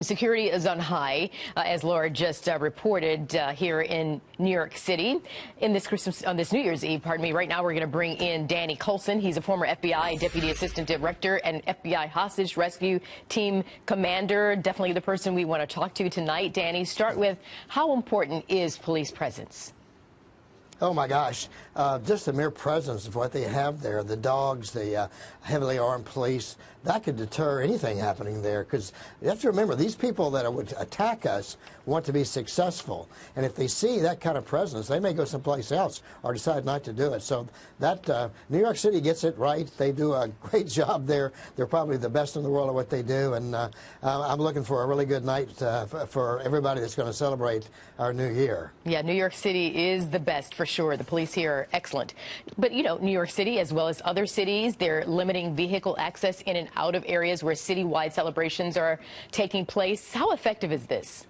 Security is on high, as Laura just reported here in New York City. On this New Year's Eve, right now we're going to bring in Danny Coulson. He's a former FBI Deputy Assistant Director and FBI Hostage Rescue Team Commander. Definitely the person we want to talk to tonight. Danny, start with how important is police presence? Oh my gosh, just the mere presence of what they have there, the dogs, the heavily armed police, that could deter anything happening there, because you have to remember, these people that would attack us want to be successful, and if they see that kind of presence, they may go someplace else or decide not to do it. So that New York City gets it right. They do a great job there. They're probably the best in the world at what they do, and I'm looking for a really good night for everybody that's going to celebrate our new year. Yeah, New York City is the best for sure. The police here are excellent. But, you know, New York City, as well as other cities, they're limiting vehicle access in and out of areas where citywide celebrations are taking place. How effective is this?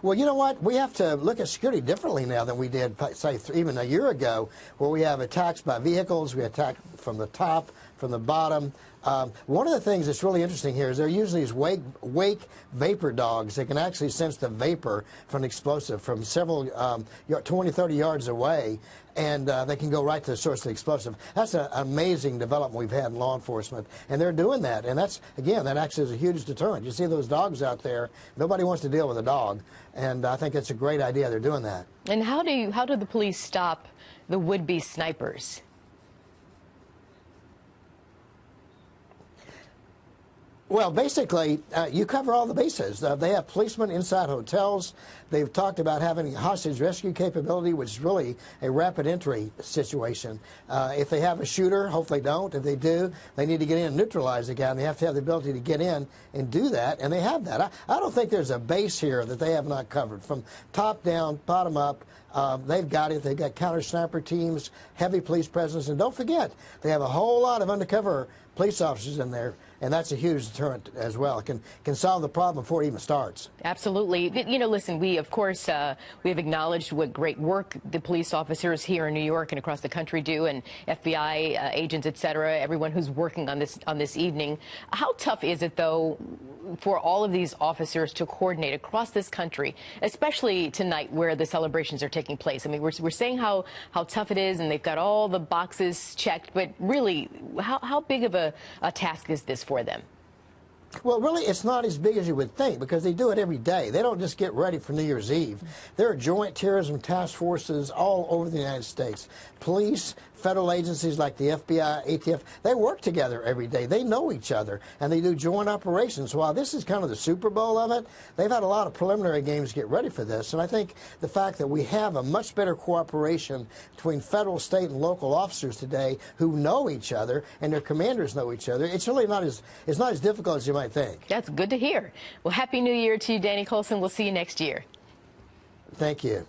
Well, you know what? We have to look at security differently now than we did, say, even a year ago, where we have attacks by vehicles, we attack from the top, from the bottom. One of the things that's really interesting here is they're using these wake vapor dogs that can actually sense the vapor from an explosive from several 20, 30 yards away, and they can go right to the source of the explosive. That's an amazing development we've had in law enforcement, and they're doing that. And that's, again, that actually is a huge deterrent. You see those dogs out there, nobody wants to deal with a dog, and I think it's a great idea they're doing that. And how do the police stop the would-be snipers? Well, basically, you cover all the bases. They have policemen inside hotels. They've talked about having hostage rescue capability, which is really a rapid entry situation. If they have a shooter, hopefully don't. If they do, they need to get in and neutralize the guy, and they have to have the ability to get in and do that, and they have that. I don't think there's a base here that they have not covered. From top down, bottom up, they've got it. They've got counter sniper teams, heavy police presence, and don't forget, they have a whole lot of undercover police officers in there, and that's a huge deterrent as well. It can solve the problem before it even starts. Absolutely. You know, listen, we, of course, we have acknowledged what great work the police officers here in New York and across the country do, and FBI agents, et cetera, everyone who's working on this evening. How tough is it, though, for all of these officers to coordinate across this country, especially tonight where the celebrations are taking place? I mean, we're saying how tough it is, and they've got all the boxes checked, but really, how big of a task is this for them? Well, really, it's not as big as you would think, because they do it every day. They don't just get ready for New Year's Eve. There are joint terrorism task forces all over the United States. Police, federal agencies like the FBI, ATF, they work together every day. They know each other, and they do joint operations. While this is kind of the Super Bowl of it, they've had a lot of preliminary games to get ready for this. And I think the fact that we have a much better cooperation between federal, state, and local officers today who know each other, and their commanders know each other, it's really not as difficult as you might think. That's good to hear. Well, Happy New Year to you, Danny Coulson. We'll see you next year. Thank you.